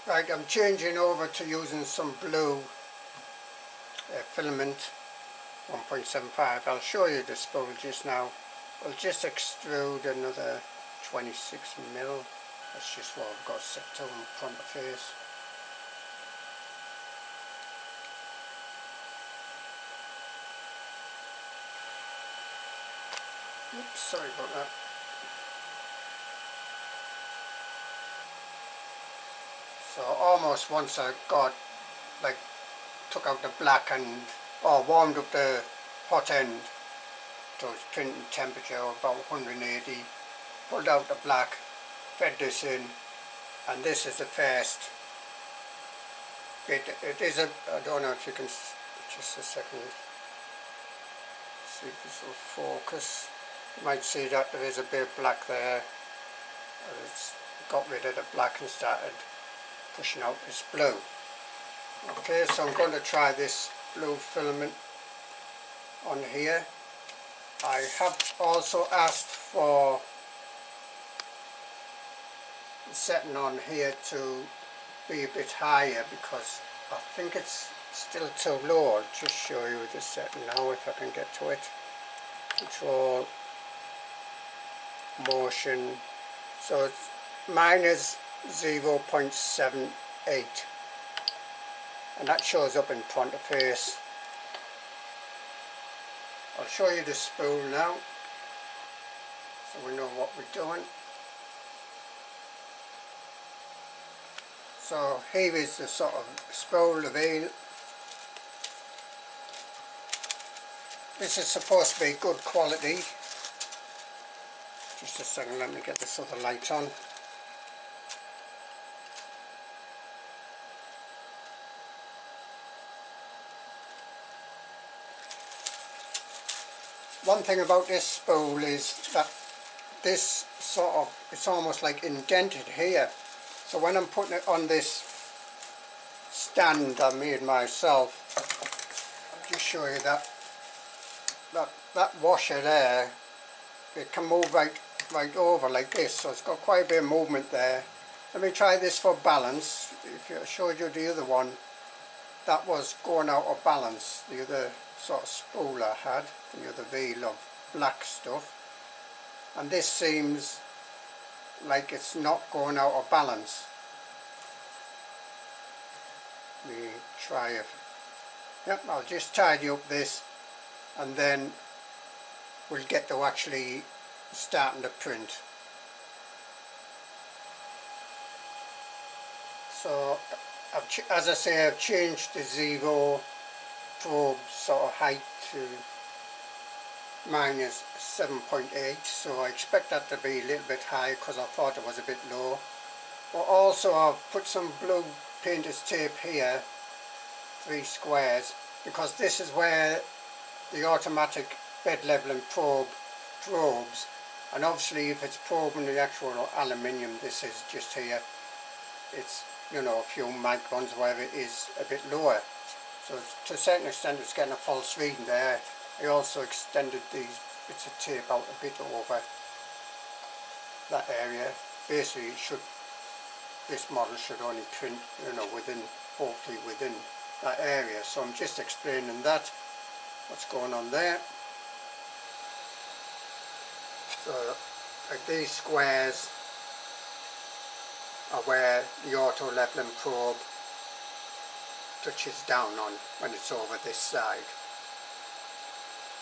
Right, I'm changing over to using some blue filament 1.75. I'll show you the spool just now. I'll just extrude another 26 mil. That's just what I've got set to in front of face. Oops, sorry about that. So almost once I got, like, took out the black and warmed up the hot end to its printing temperature of about 180, pulled out the black, fed this in, and this is the first bit. It is a, I don't know if you can, just a second, see if this will focus. You might see that there is a bit of black there. It's got rid of the black and started pushing out this blue. Okay, so I'm going to try this blue filament on here. I have also asked for the setting on here to be a bit higher because I think it's still too low. I'll just show you the setting now if I can get to it. Control, motion, so it's minus 0.78 and that shows up in front of face. I'll show you the spool now so we know what we're doing. So here is the sort of spool reveal. This is supposed to be good quality. Just a second, let me get this other light on. One thing about this spool is that this sort of, it's almost like indented here. So when I'm putting it on this stand I made myself, I'll just show you that washer there, it can move right over like this, so it's got quite a bit of movement there. Let me try this for balance. If I showed you the other one, that was going out of balance, the other sort of spool I had, the other reel of black stuff, and this seems like it's not going out of balance. Let me try it. Yep, I'll just tidy up this and then we'll get to actually starting the print. So as I say, I've changed the zero probe sort of height to minus 7.8, so I expect that to be a little bit high because I thought it was a bit low. But also I've put some blue painter's tape here, 3 squares, because this is where the automatic bed leveling probe probes, and obviously if it's probing the actual aluminium, this is just here, it's, you know, a few microns, wherever it is, a bit lower. So to a certain extent it's getting a false reading there. I also extended these bits of tape out a bit over that area. Basically this model should only print, you know, hopefully within that area. So I'm just explaining that, what's going on there. So like these squares are where the auto leveling probe touches down on when it's over this side.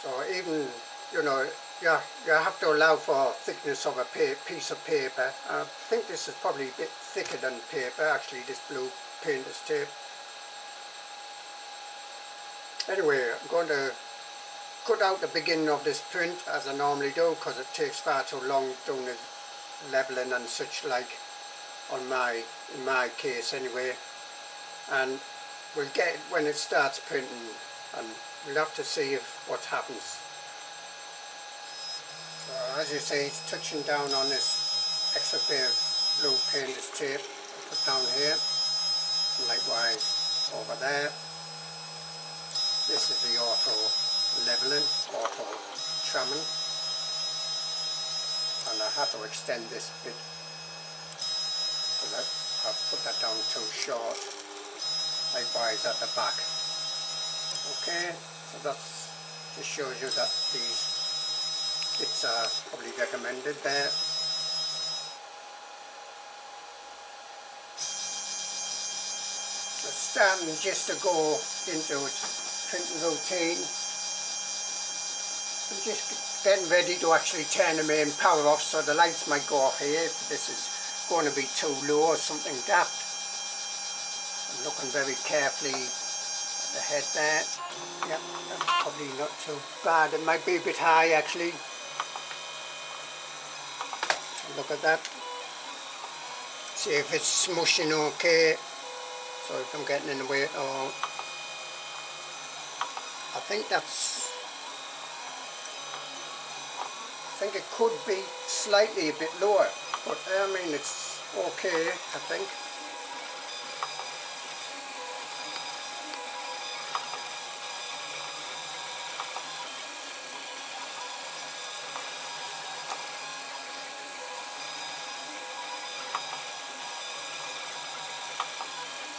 So even, you know, you have to allow for thickness of a piece of paper. I think this is probably a bit thicker than paper, actually, this blue painter's tape. Anyway, I'm going to cut out the beginning of this print as I normally do because it takes far too long doing the leveling and such like in my case anyway, and we'll get it when it starts printing and we'll have to see what happens. So as you see, it's touching down on this extra bit of blue painter's tape put down here, and likewise over there. This is the auto leveling, auto tramming, and I have to extend this bit so that I've put that down too short. Likewise at the back. Okay, so that's just shows you that these bits are probably recommended there. It's starting just to go into its printing routine. I'm just getting ready to actually turn the main power off, so the lights might go off here if this is going to be too low or something daft. I'm looking very carefully at the head there. Yep, that's probably not too bad. It might be a bit high actually. Look at that. See if it's smushing okay. So if I'm getting in the way at all. I think it could be slightly a bit lower, but I mean it's okay, I think.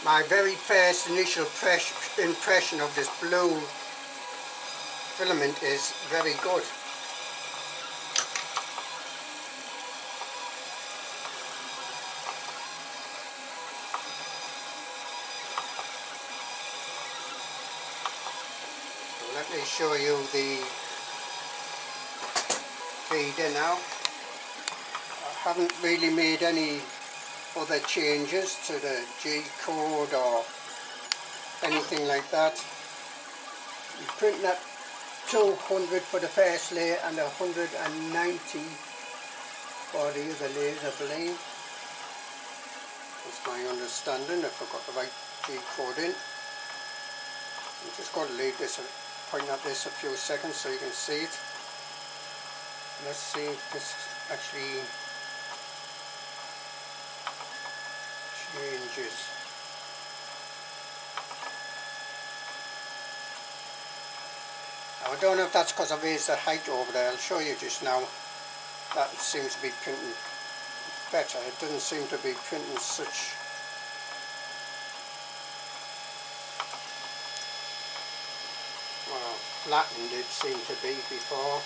My very first initial impression of this blue filament is very good. Let me show you the feeder now. I haven't really made any other changes to the G code or anything like that. I'm printing at 200 for the first layer and 190 for the other layers, I believe. That's my understanding, if I've got the right G code in. I'm just going to leave this, point at this a few seconds so you can see it. Let's see if this actually changes. Now, I don't know if that's because I raised the height over there. I'll show you just now. That seems to be printing better. It doesn't seem to be printing such flattened it seemed to be before.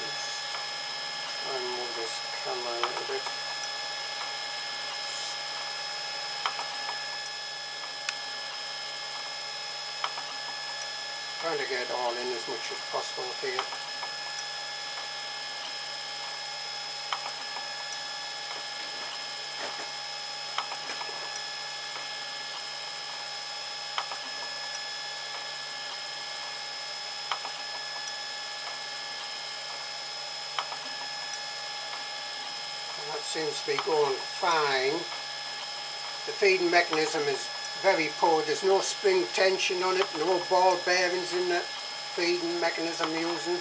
Just try and move this camera a little bit. Trying to get it all in as much as possible here. That seems to be going fine. The feeding mechanism is very poor. There's no spring tension on it, no ball bearings in the feeding mechanism using.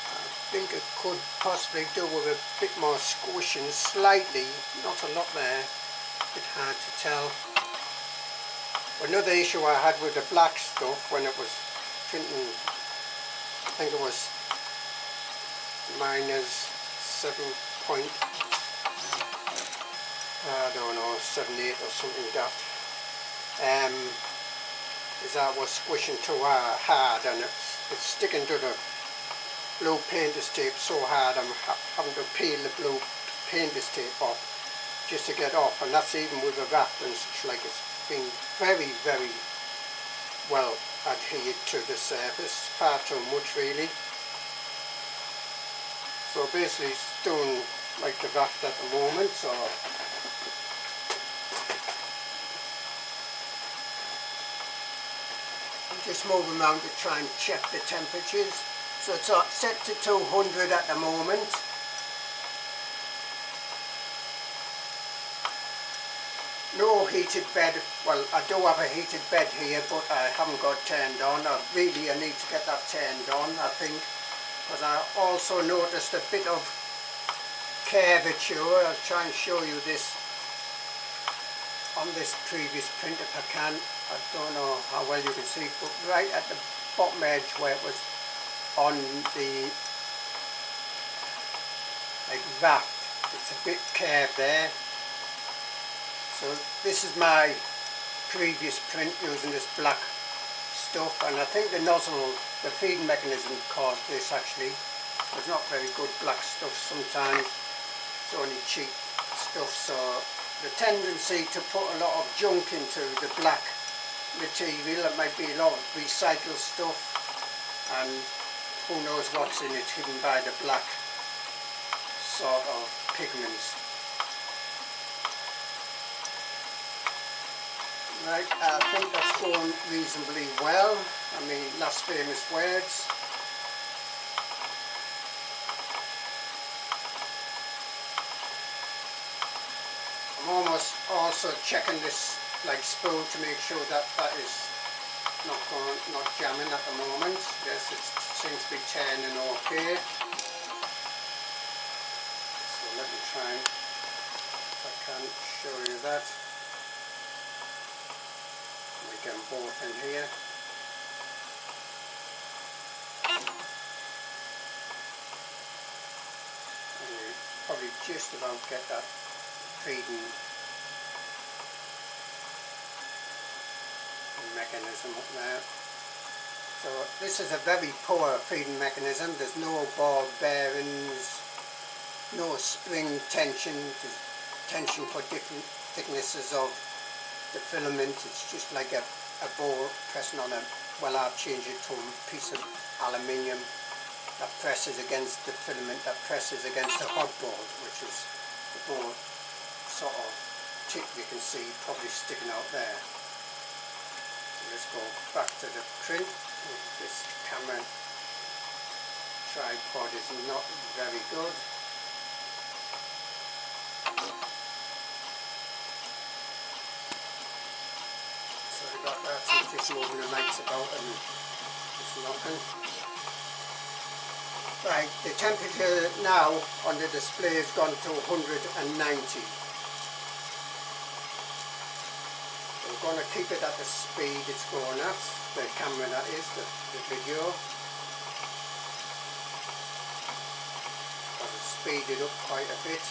I think it could possibly do with a bit more squishing, slightly, not a lot there, a bit hard to tell. Another issue I had with the black stuff when it was printing, I think it was -7 point, I don't know, 78 or something daft, is that was squishing too hard, and it's sticking to the blue painter's tape so hard I'm having to peel the blue painter's tape off just to get off, and that's even with the raft and such like. It's been very, very well adhered to the surface, far too much really. So basically it's doing like the raft at the moment, so I'm just moving around to try and check the temperatures. So it's set to 200 at the moment. No heated bed. Well, I do have a heated bed here, but I haven't got turned on. I need to get that turned on, I think. because I also noticed a bit of curvature. I'll try and show you this on this previous print if I can. I don't know how well you can see, but right at the bottom edge where it was on the like raft, it's a bit curved there. So this is my previous print using this black stuff, and I think the nozzle, the feeding mechanism caused this actually. It's not very good black stuff sometimes, it's only cheap stuff, so the tendency to put a lot of junk into the black material, it might be a lot of recycled stuff, and who knows what's in it, hidden by the black sort of pigments. Right, I think that's going reasonably well. I mean, last famous words. I'm almost also checking this like spool to make sure that that is not jamming at the moment. Yes, it seems to be turning okay. So let me try and, if I can show you that. We get them both in here. And you probably just about get that feeding mechanism up there. So this is a very poor feeding mechanism. There's no ball bearings, no spring tension. There's tension for different thicknesses of the filament. It's just like a ball pressing on a, well, I've changed it to a piece of aluminium that presses against the filament, that presses against the hot board, which is the board sort of tip you can see probably sticking out there. So let's go back to the print. This camera tripod is not very good. Sorry about that, I'm just moving the lights about and just knocking. Right, the temperature now on the display has gone to 190. We're going to keep it at the speed it's going at, the camera that is, the video. I'll speed it up quite a bit.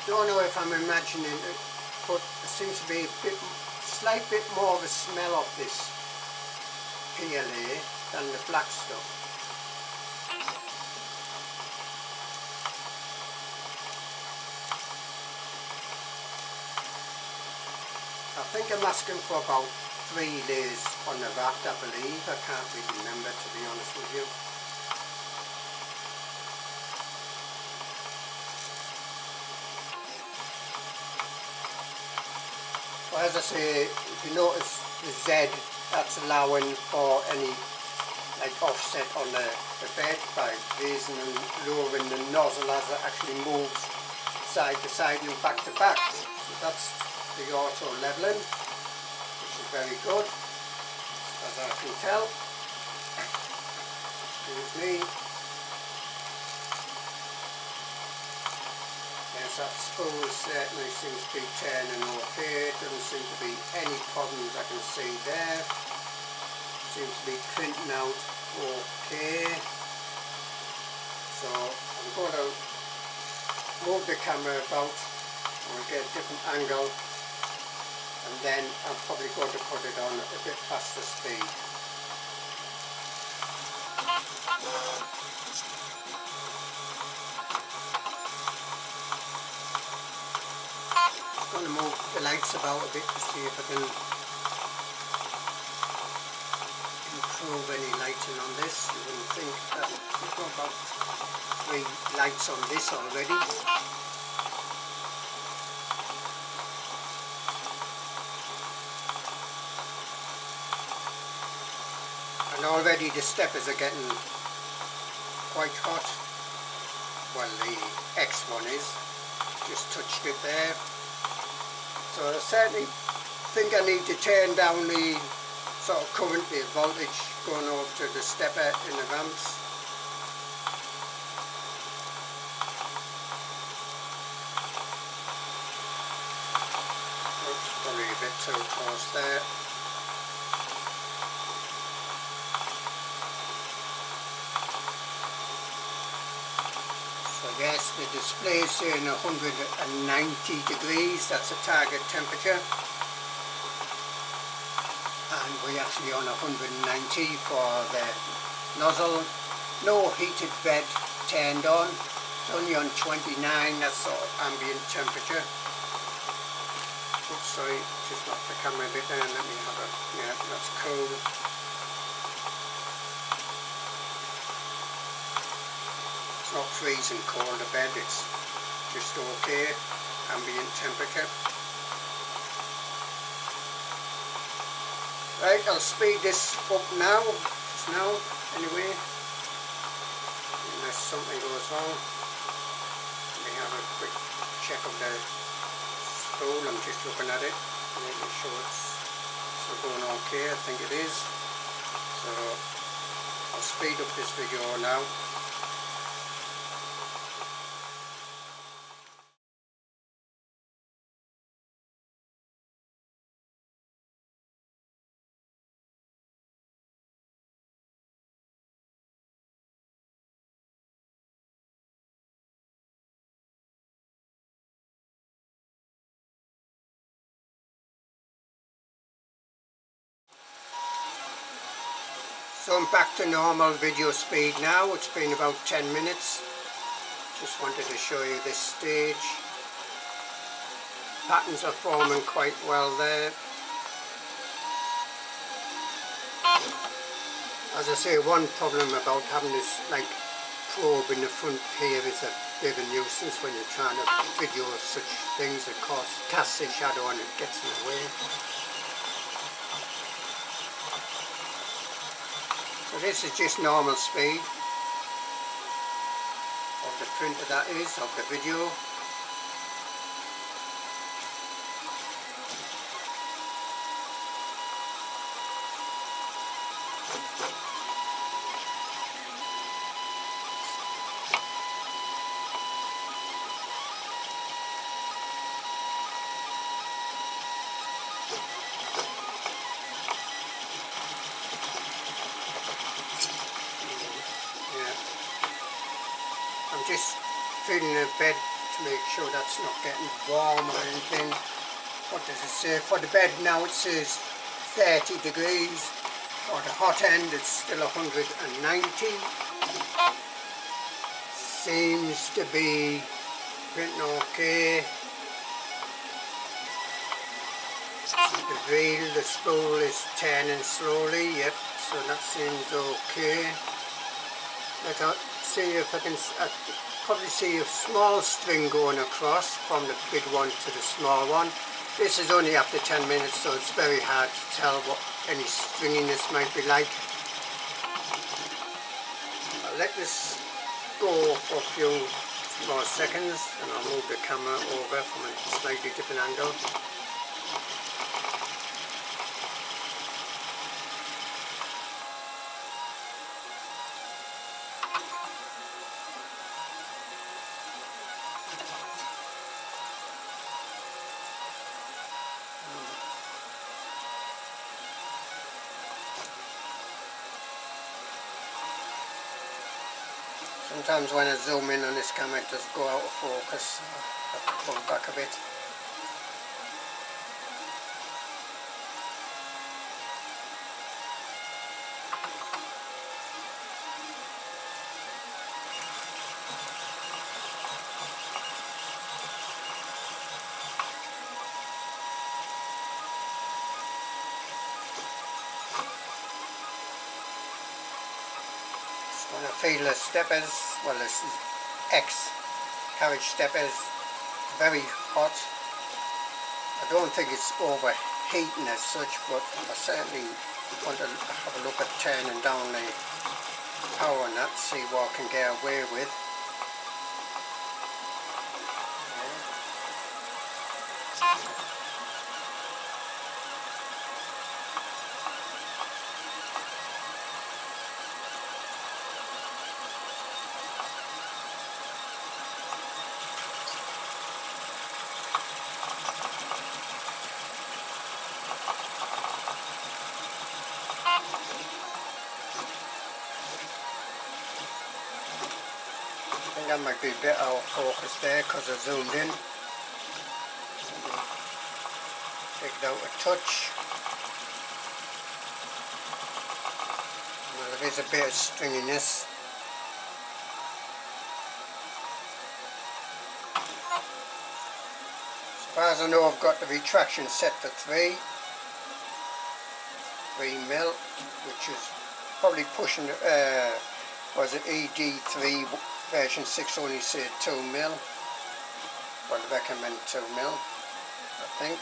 I don't know if I'm imagining it, but there seems to be a slight bit more of a smell of this PLA than the black stuff. I think I'm asking for about 3 layers on the raft, I believe. I can't really remember, to be honest with you. Well, as I say, if you notice the Z, that's allowing for any like offset on the bed by raising and lowering the nozzle as it actually moves side to side and back to back. So that's the auto leveling, which is very good, as I can tell. Excuse me. Yes, that spool certainly seems to be turning okay. Doesn't seem to be any problems I can see there. Seems to be printing out okay. So I'm going to move the camera about and we'll get a different angle, and then I'm probably going to put it on a bit faster speed. I'm going to move the lights about a bit to see if I can improve any lighting on this. You wouldn't think that we've got about 3 lights on this already. And already the steppers are getting quite hot. Well, the X one is. Just touched it there. So I certainly think I need to turn down the sort of current, the voltage going over to the stepper in the ramps. Oops, probably a bit too close there. So yes, the display is saying 190 degrees, that's the target temperature. And we're actually on 190 for the nozzle. No heated bed turned on. It's only on 29, that's sort of ambient temperature. Oops, sorry, just knocked the camera a bit there. Let me have a, yeah, that's cool. It's not freezing cold, the bed, it's just okay, ambient temperature. Right, I'll speed this up now, just now, anyway, unless something goes wrong. Let me have a quick check of the spool. I'm just looking at it, making sure it's still going okay. I think it is. So I'll speed up this video now. So I'm back to normal video speed now. It's been about 10 minutes. Just wanted to show you this stage. Patterns are forming quite well there. As I say, one problem about having this like probe in the front here is a bit of a nuisance when you're trying to video such things. It casts a shadow and it gets in the way. So this is just normal speed of the printer, that is, of the video. I'm just feeling the bed to make sure that's not getting warm or anything. What does it say? For the bed now it says 30 degrees. For the hot end it's still 190. Seems to be printing okay. The reel, the spool is turning slowly, yep, so that seems okay. Let's see if I can probably see a small string going across from the big one to the small one. This is only after 10 minutes, so it's very hard to tell what any stringiness might be like. I'll let this go for a few more seconds and I'll move the camera over from a slightly different angle. Sometimes when I zoom in on this camera it does go out of focus. I have to pull back a bit. When I feel the steppers, well this is X carriage steppers, very hot. I don't think it's overheating as such, but I certainly want to have a look at turning down the power on that, see what I can get away with. I think that might be a bit out of focus there because I zoomed in. Take it out a touch. Well, there is a bit of stringiness. As far as I know, I've got the retraction set to 3 mil, which is probably pushing, was it ED3 version 6 only said 2 mil. Well, I recommend 2 mil, I think.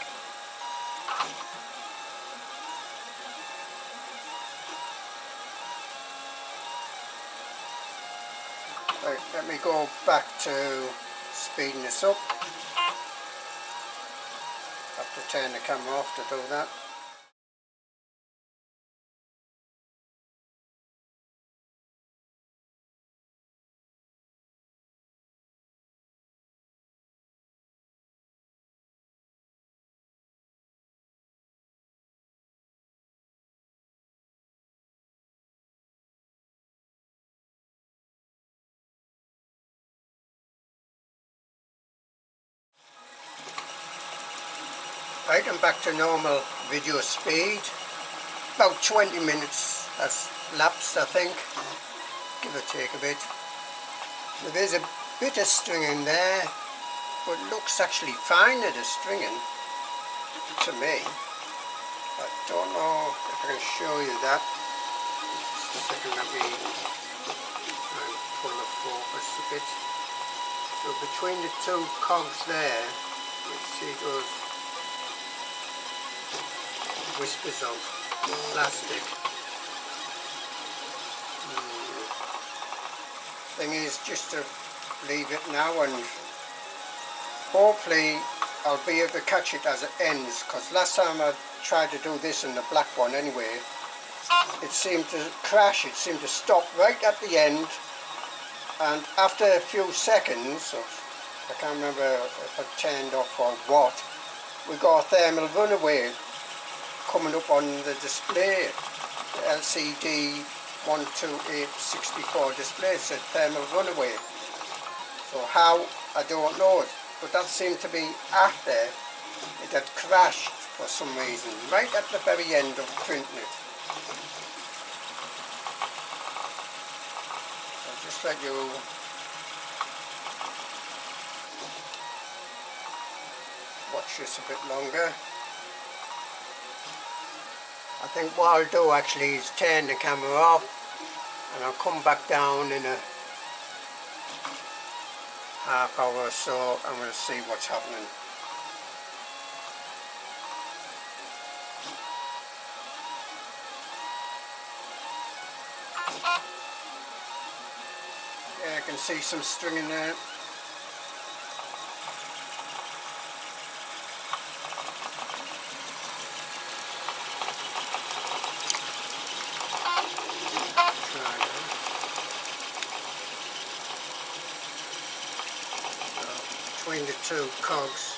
Right, let me go back to speeding this up. Have to turn the camera off to do that. Right, I'm back to normal video speed. About 20 minutes has lapsed, I think, give or take a bit. There is a bit of stringing there, but it looks actually fine at the stringing to me. I don't know if I can show you that. Just a second, let me try and pull the focus a bit. So between the two cogs there, let's see those whispers of plastic. Thing is just to leave it now, and hopefully I'll be able to catch it as it ends, because last time I tried to do this in the black one anyway, it seemed to crash, it seemed to stop right at the end, and after a few seconds of, I can't remember if I turned off or what, we got a thermal runaway coming up on the display. The LCD 12864 display said thermal runaway. So how, I don't know it, but that seemed to be after it had crashed for some reason, right at the very end of printing it. I'll just let you watch this a bit longer. I think what I'll do actually is turn the camera off, and I'll come back down in a half hour or so, and we'll see what's happening. Yeah, I can see some string in there. Between the two cogs.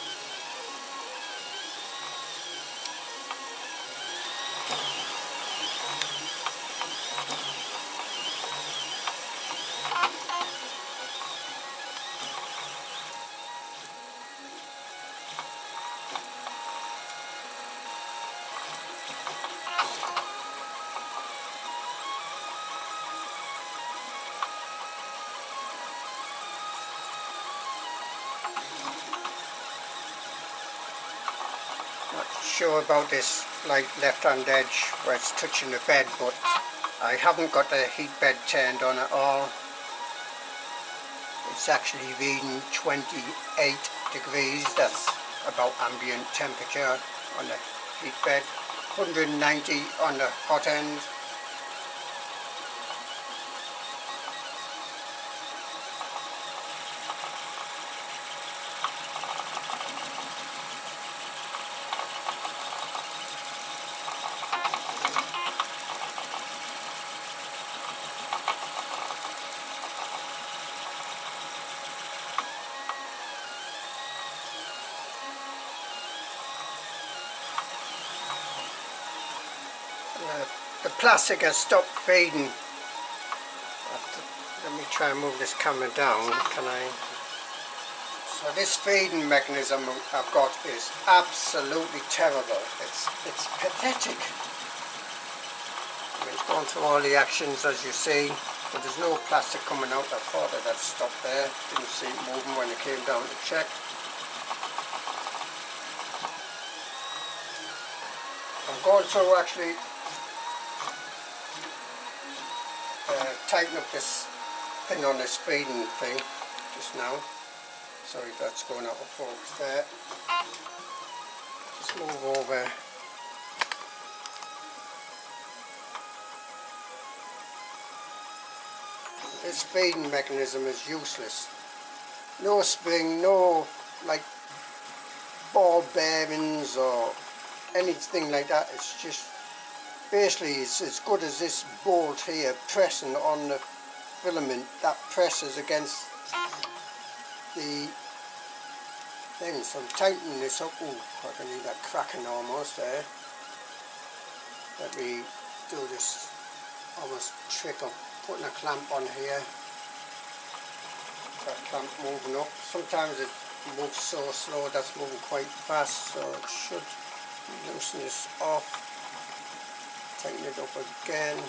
Not sure about this light left hand edge where it's touching the bed, but I haven't got the heat bed turned on at all. It's actually reading 28 degrees, that's about ambient temperature on the heat bed, 190 on the hot end. The plastic has stopped fading. Let me try and move this camera down. Can I? So this feeding mechanism I've got is absolutely terrible. It's pathetic. I mean, it's going through all the actions as you see, but there's no plastic coming out. I thought it had stopped there. Didn't see it moving when it came down to check. I'm going to actually tighten up this thing on this feeding thing just now. Sorry, that's going out of focus there. Just move over. This feeding mechanism is useless. No spring, no like ball bearings or anything like that. It's just basically it's as good as this bolt here pressing on the filament that presses against the thing. So I'm tightening this up. Ooh, I can hear that cracking almost there. Let me do this almost trick of putting a clamp on here. That clamp moving up. Sometimes it moves so slow that's moving quite fast, so it should loosen this off. Tighten it up again.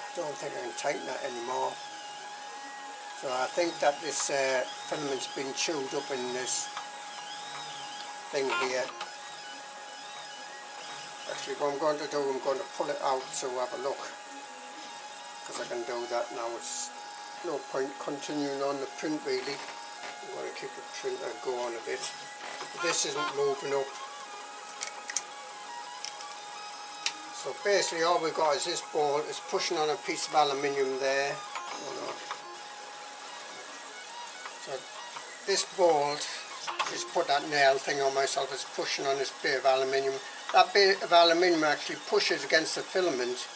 I don't think I can tighten that anymore. So I think that this filament's been chewed up in this thing here. Actually, what I'm going to do, I'm going to pull it out to have a look, because I can do that now. It's no point continuing on the print really. I'm going to keep the printer going a bit. But this isn't moving up. So basically all we've got is this bolt is pushing on a piece of aluminium there. Oh no. So this bolt, just put that nail thing on myself, is pushing on this bit of aluminium. That bit of aluminium actually pushes against the filament,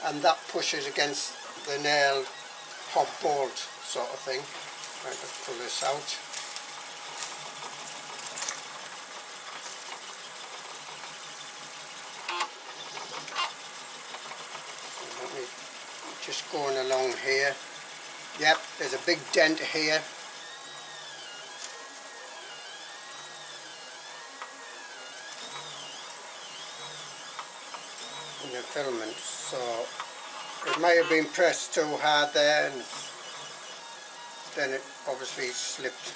and that pushes against the nail hub bolt sort of thing. Right, let's pull this out. So let me just going along here. Yep, there's a big dent here. In the filament, so it may have been pressed too hard there, and then it obviously slipped.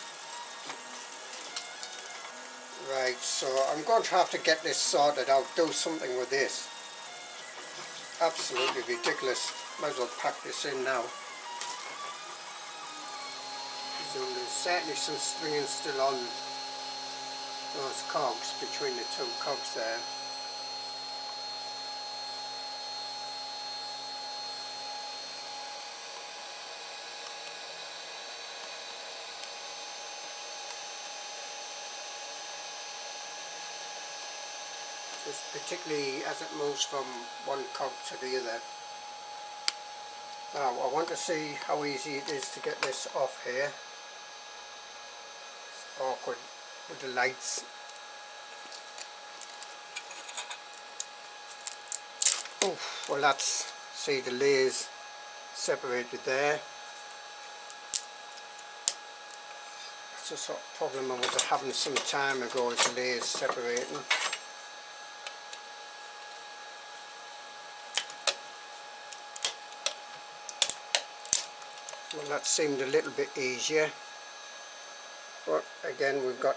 Right, so I'm going to have to get this sorted out, do something with this. Absolutely ridiculous. Might as well pack this in now. So there's certainly some stringing still on those cogs, between the two cogs there. Just particularly as it moves from one cog to the other. Now I want to see how easy it is to get this off here. It's awkward with the lights. Oof, well that's, see the layers separated there. That's the sort of problem I was having some time ago, is the layers separating. Well, that seemed a little bit easier, but again we've got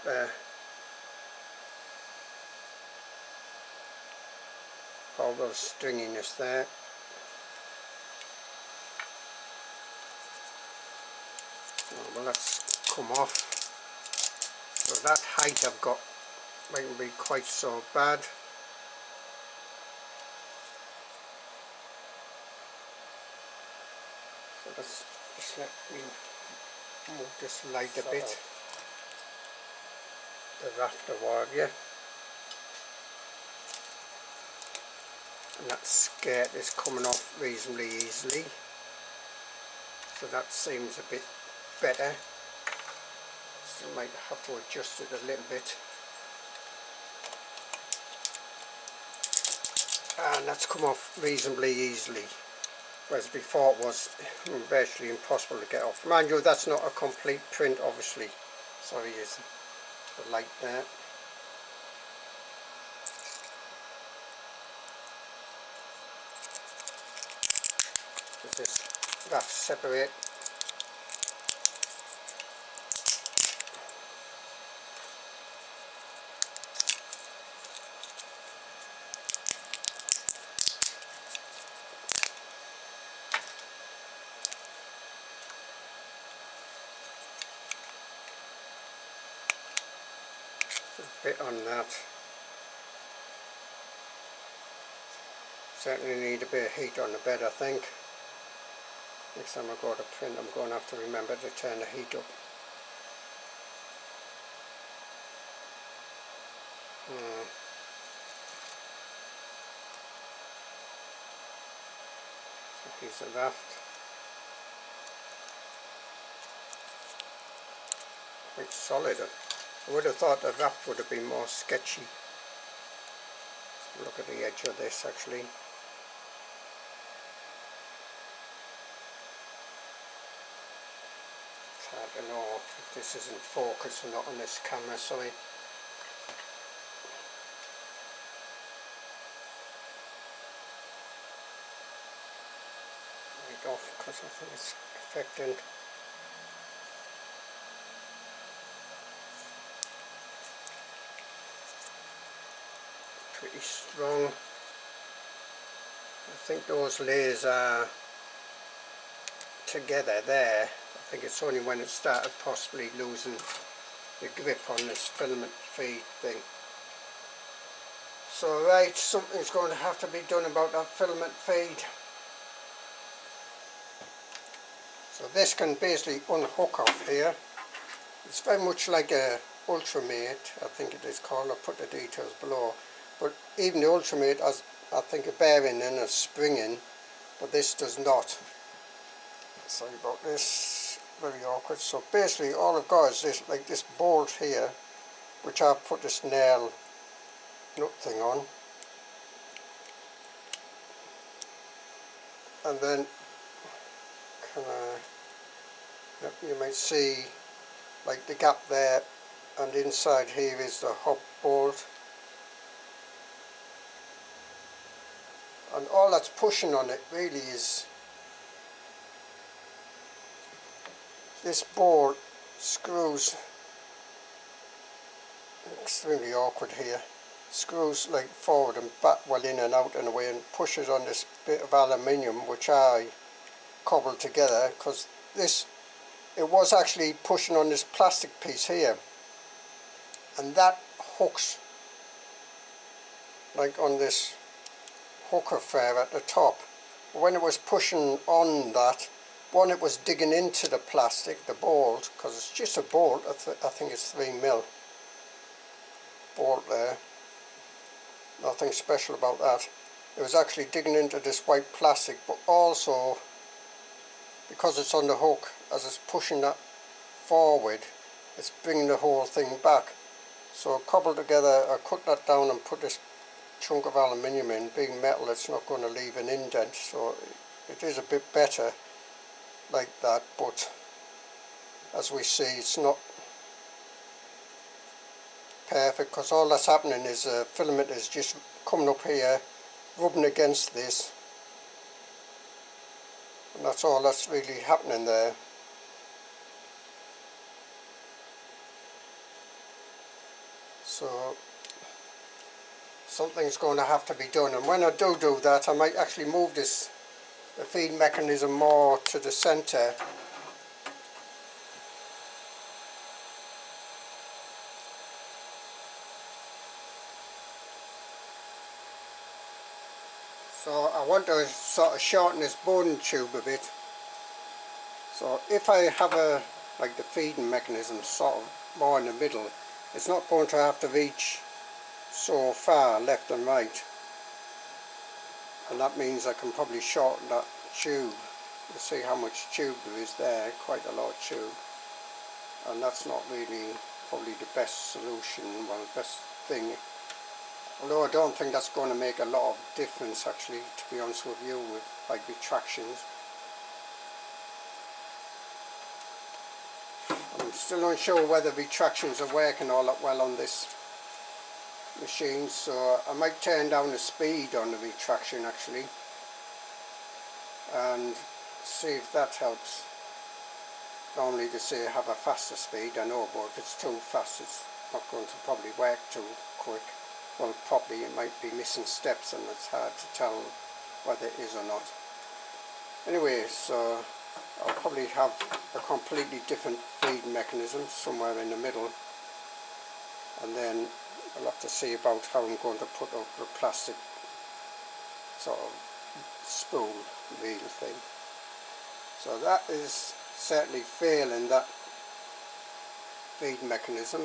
all those stringiness there. Oh, well, that's come off. So that height I've got mightn't be quite so bad. So let's just let me move this light a bit. The rafter wire, yeah. And that skirt is coming off reasonably easily. So that seems a bit better. Still might have to adjust it a little bit. and that's come off reasonably easily, whereas before it was virtually impossible to get off. Mind you, that's not a complete print, obviously. Sorry, is the light there. Does this raft separate? A bit on that. Certainly need a bit of heat on the bed, I think. Next time I go to print, I'm going to have to remember to turn the heat up. A piece of raft. Quite solid. I would have thought the raft would have been more sketchy. Look at the edge of this actually. It's hard to know if this isn't focused or not on this camera, sorry. Right off because I think it's affecting. Pretty strong. I think those layers are together there. I think it's only when it started possibly losing the grip on this filament feed thing. So right, something's going to have to be done about that filament feed. So this can basically unhook off here. It's very much like a Ultramate, I think it is called. I'll put the details below. But even the Ultramate has, I think, a bearing and a spring in, but this does not. Sorry about this, very awkward. So basically all I've got is this, like this bolt here, which I've put this nail nut thing on. And then, you might see like the gap there, and inside here is the hub bolt. And all that's pushing on it really is this bolt screws, extremely awkward here, screws like forward and back, well in and out in a way, and pushes on this bit of aluminium which I cobbled together, because this, it was actually pushing on this plastic piece here, and that hooks like on this hooker fair at the top. When it was pushing on that one, it was digging into the plastic, the bolt, because it's just a bolt. I think it's 3mm bolt there, nothing special about that. It was actually digging into this white plastic, but also because it's on the hook, as it's pushing that forward, it's bringing the whole thing back. So cobbled together, I cut that down and put this chunk of aluminium in. Being metal, it's not going to leave an indent, so it is a bit better like that, but as we see, it's not perfect, because all that's happening is filament is just coming up here, rubbing against this, and that's all that's really happening there. So something's going to have to be done, and when I do that, I might actually move the feed mechanism more to the centre. So I want to sort of shorten this bone tube a bit. So if I have like the feeding mechanism sort of more in the middle, it's not going to have to reach so far left and right, and that means I can probably shorten that tube. You see how much tube there is there, quite a lot of tube, and that's not really probably the best solution, well, the best thing. although I don't think that's going to make a lot of difference actually, to be honest with you, with like retractions. I'm still unsure whether retractions are working all that well on this machine, so I might turn down the speed on the retraction actually and see if that helps. Normally they say have a faster speed, I know, but if it's too fast it's not going to probably work too quick. Well, probably it might be missing steps and it's hard to tell whether it is or not. Anyway, so I'll probably have a completely different feed mechanism somewhere in the middle, and then I'll have to see about how I'm going to put up the plastic sort of spool reel thing. So that is certainly failing that feed mechanism.